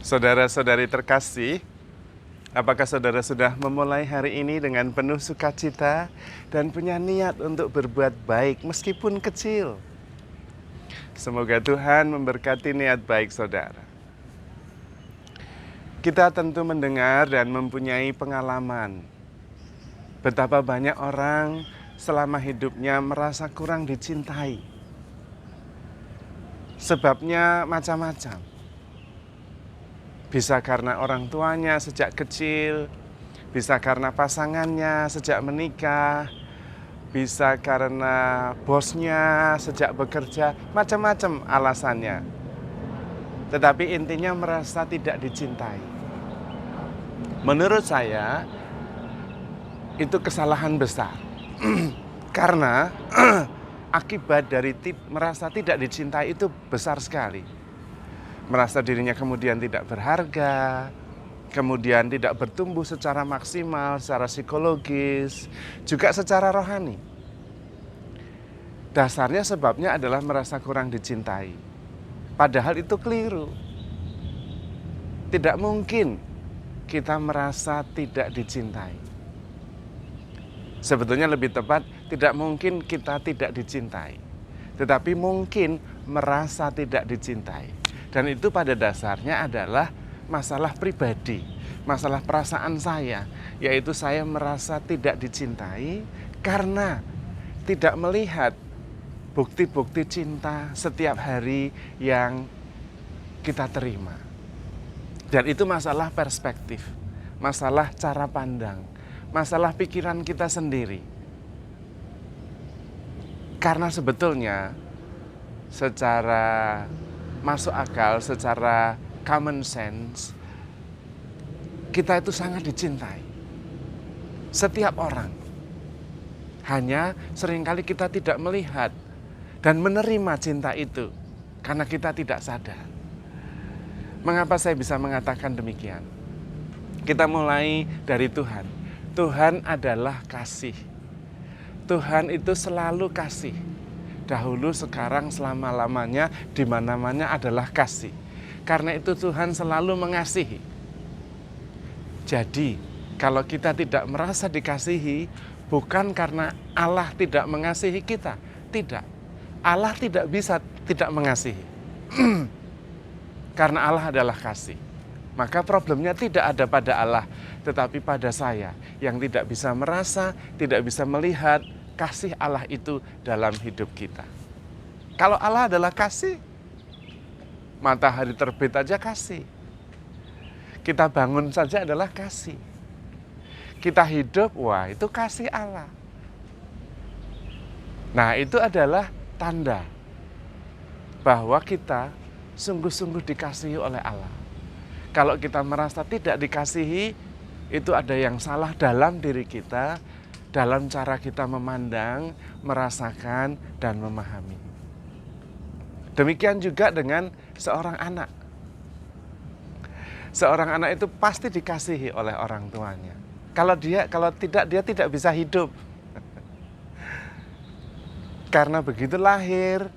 Saudara-saudari terkasih, apakah saudara sudah memulai hari ini dengan penuh sukacita dan punya niat untuk berbuat baik meskipun kecil? Semoga Tuhan memberkati niat baik saudara. Kita tentu mendengar dan mempunyai pengalaman betapa banyak orang selama hidupnya merasa kurang dicintai. Sebabnya macam-macam. Bisa karena orang tuanya sejak kecil, bisa karena pasangannya sejak menikah, bisa karena bosnya sejak bekerja, macam-macam alasannya. Tetapi intinya merasa tidak dicintai. Menurut saya, itu kesalahan besar. Karena akibat dari merasa tidak dicintai itu besar sekali. Merasa dirinya kemudian tidak berharga, kemudian tidak bertumbuh secara maksimal, secara psikologis, juga secara rohani. Dasarnya sebabnya adalah merasa kurang dicintai. Padahal itu keliru. Tidak mungkin kita merasa tidak dicintai. Sebetulnya lebih tepat, tidak mungkin kita tidak dicintai. Tetapi mungkin merasa tidak dicintai. Dan itu pada dasarnya adalah masalah pribadi, masalah perasaan saya, yaitu saya merasa tidak dicintai karena tidak melihat bukti-bukti cinta setiap hari yang kita terima. Dan itu masalah perspektif, masalah cara pandang, masalah pikiran kita sendiri. Karena sebetulnya secara masuk akal, secara common sense, kita itu sangat dicintai. Setiap orang. Hanya seringkali kita tidak melihat dan menerima cinta itu karena kita tidak sadar. Mengapa saya bisa mengatakan demikian? Kita mulai dari Tuhan. Tuhan adalah kasih. Tuhan itu selalu kasih. Dahulu, sekarang, selama-lamanya, di mana-mana adalah kasih. Karena itu Tuhan selalu mengasihi. Jadi, kalau kita tidak merasa dikasihi, bukan karena Allah tidak mengasihi kita. Tidak. Allah tidak bisa tidak mengasihi. Karena Allah adalah kasih. Maka problemnya tidak ada pada Allah, tetapi pada saya yang tidak bisa merasa, tidak bisa melihat kasih Allah itu dalam hidup kita. Kalau Allah adalah kasih, matahari terbit aja kasih. Kita bangun saja adalah kasih. Kita hidup, wah itu kasih Allah. Nah itu adalah tanda bahwa kita sungguh-sungguh dikasihi oleh Allah. Kalau kita merasa tidak dikasihi, itu ada yang salah dalam diri kita, dalam cara kita memandang, merasakan, dan memahami. Demikian juga dengan seorang anak. Seorang anak itu pasti dikasihi oleh orang tuanya. Kalau tidak, dia tidak bisa hidup. Karena begitu lahir,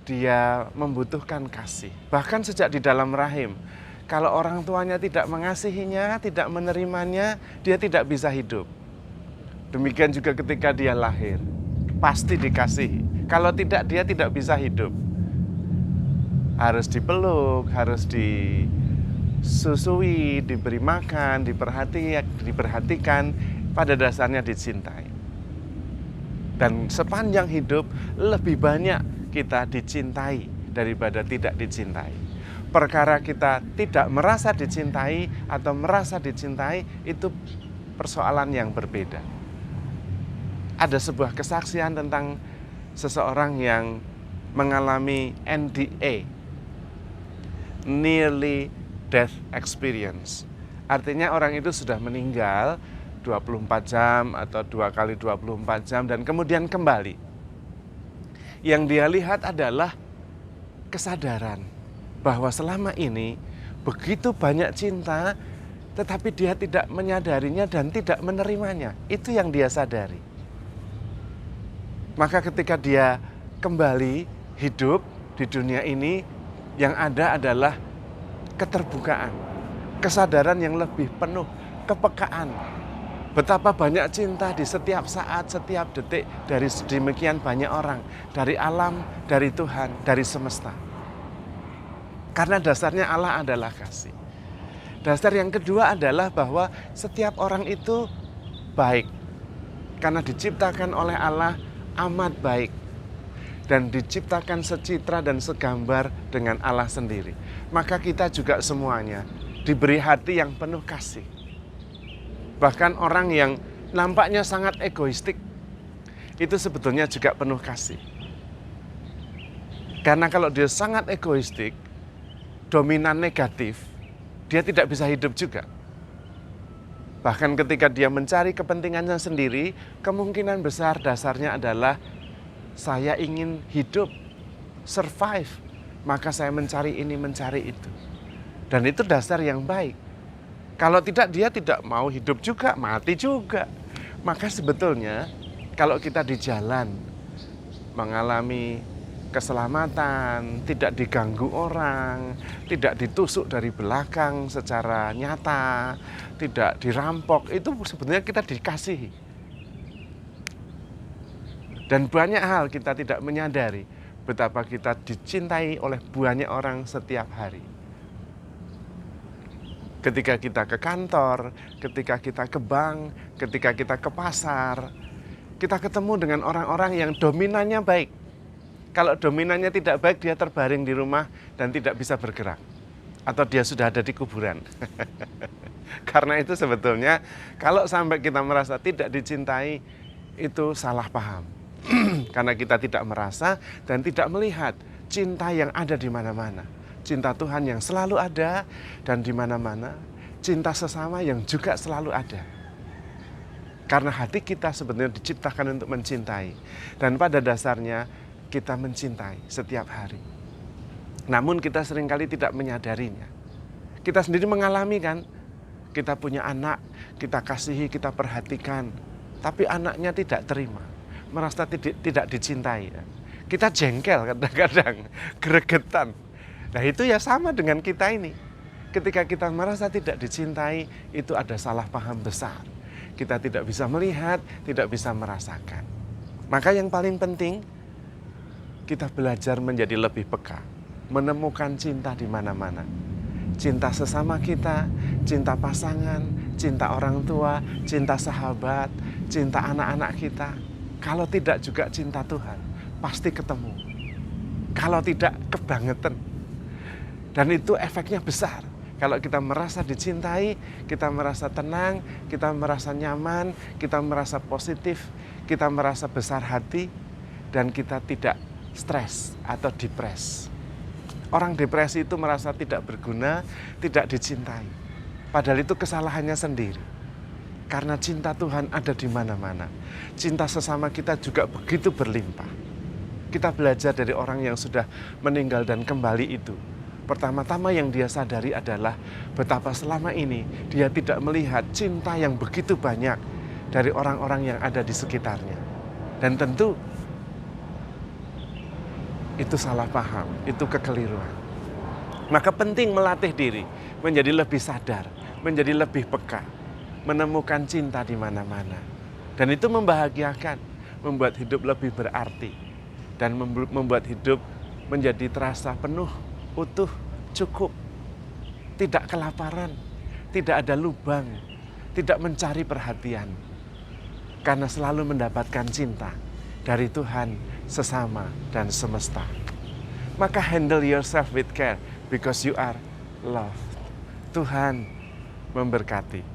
dia membutuhkan kasih. Bahkan sejak di dalam rahim. Kalau orang tuanya tidak mengasihinya, tidak menerimanya, dia tidak bisa hidup. Demikian juga ketika dia lahir, pasti dikasihi. Kalau tidak, dia tidak bisa hidup. Harus dipeluk, harus disusui, diberi makan, diperhatikan, pada dasarnya dicintai. Dan sepanjang hidup, lebih banyak kita dicintai daripada tidak dicintai. Perkara kita tidak merasa dicintai atau merasa dicintai, itu persoalan yang berbeda. Ada sebuah kesaksian tentang seseorang yang mengalami NDE, Nearly Death Experience. Artinya orang itu sudah meninggal 24 jam atau 2 kali 24 jam dan kemudian kembali. Yang dia lihat adalah kesadaran bahwa selama ini begitu banyak cinta, tetapi dia tidak menyadarinya dan tidak menerimanya. Itu yang dia sadari. Maka ketika dia kembali hidup di dunia ini, yang ada adalah keterbukaan, kesadaran yang lebih penuh, kepekaan. Betapa banyak cinta di setiap saat, setiap detik dari sedemikian banyak orang, dari alam, dari Tuhan, dari semesta. Karena dasarnya Allah adalah kasih. Dasar yang kedua adalah bahwa setiap orang itu baik. Karena diciptakan oleh Allah amat baik. Dan diciptakan secitra dan segambar dengan Allah sendiri. Maka kita juga semuanya diberi hati yang penuh kasih. Bahkan orang yang nampaknya sangat egoistik, itu sebetulnya juga penuh kasih. Karena kalau dia sangat egoistik, dominan negatif, dia tidak bisa hidup juga. Bahkan ketika dia mencari kepentingannya sendiri, kemungkinan besar dasarnya adalah saya ingin hidup, survive, maka saya mencari ini, mencari itu. Dan itu dasar yang baik. Kalau tidak, dia tidak mau hidup juga, mati juga. Maka sebetulnya kalau kita di jalan mengalami keselamatan, tidak diganggu orang, tidak ditusuk dari belakang secara nyata, tidak dirampok, itu sebenarnya kita dikasihi. Dan banyak hal kita tidak menyadari betapa kita dicintai oleh banyak orang setiap hari. Ketika kita ke kantor, ketika kita ke bank, ketika kita ke pasar, kita ketemu dengan orang-orang yang dominannya baik. Kalau dominannya tidak baik, dia terbaring di rumah dan tidak bisa bergerak. Atau dia sudah ada di kuburan. Karena itu sebetulnya kalau sampai kita merasa tidak dicintai, itu salah paham. Karena kita tidak merasa dan tidak melihat cinta yang ada di mana-mana. Cinta Tuhan yang selalu ada dan di mana-mana, cinta sesama yang juga selalu ada. Karena hati kita sebenarnya diciptakan untuk mencintai. Dan pada dasarnya kita mencintai setiap hari. Namun kita seringkali tidak menyadarinya. Kita sendiri mengalami kan, kita punya anak, kita kasihi, kita perhatikan. Tapi anaknya tidak terima, merasa tidak dicintai. Kita jengkel kadang-kadang, gregetan. Nah itu ya sama dengan kita ini. Ketika kita merasa tidak dicintai, itu ada salah paham besar. Kita tidak bisa melihat, tidak bisa merasakan. Maka yang paling penting, kita belajar menjadi lebih peka. Menemukan cinta di mana-mana. Cinta sesama kita, cinta pasangan, cinta orang tua, cinta sahabat, cinta anak-anak kita. Kalau tidak juga cinta Tuhan, pasti ketemu. Kalau tidak, kebangetan. Dan itu efeknya besar. Kalau kita merasa dicintai, kita merasa tenang, kita merasa nyaman, kita merasa positif, kita merasa besar hati, dan kita tidak stres atau depres. Orang depresi itu merasa tidak berguna, tidak dicintai. Padahal itu kesalahannya sendiri. Karena cinta Tuhan ada di mana-mana. Cinta sesama kita juga begitu berlimpah. Kita belajar dari orang yang sudah meninggal dan kembali itu. Pertama-tama yang dia sadari adalah betapa selama ini dia tidak melihat cinta yang begitu banyak dari orang-orang yang ada di sekitarnya. Dan tentu itu salah paham, itu kekeliruan. Maka penting melatih diri menjadi lebih sadar, menjadi lebih peka, menemukan cinta di mana-mana. Dan itu membahagiakan, membuat hidup lebih berarti dan membuat hidup menjadi terasa penuh, utuh, cukup, tidak kelaparan, tidak ada lubang, tidak mencari perhatian, karena selalu mendapatkan cinta dari Tuhan, sesama, dan semesta. Maka handle yourself with care because you are loved. Tuhan memberkati.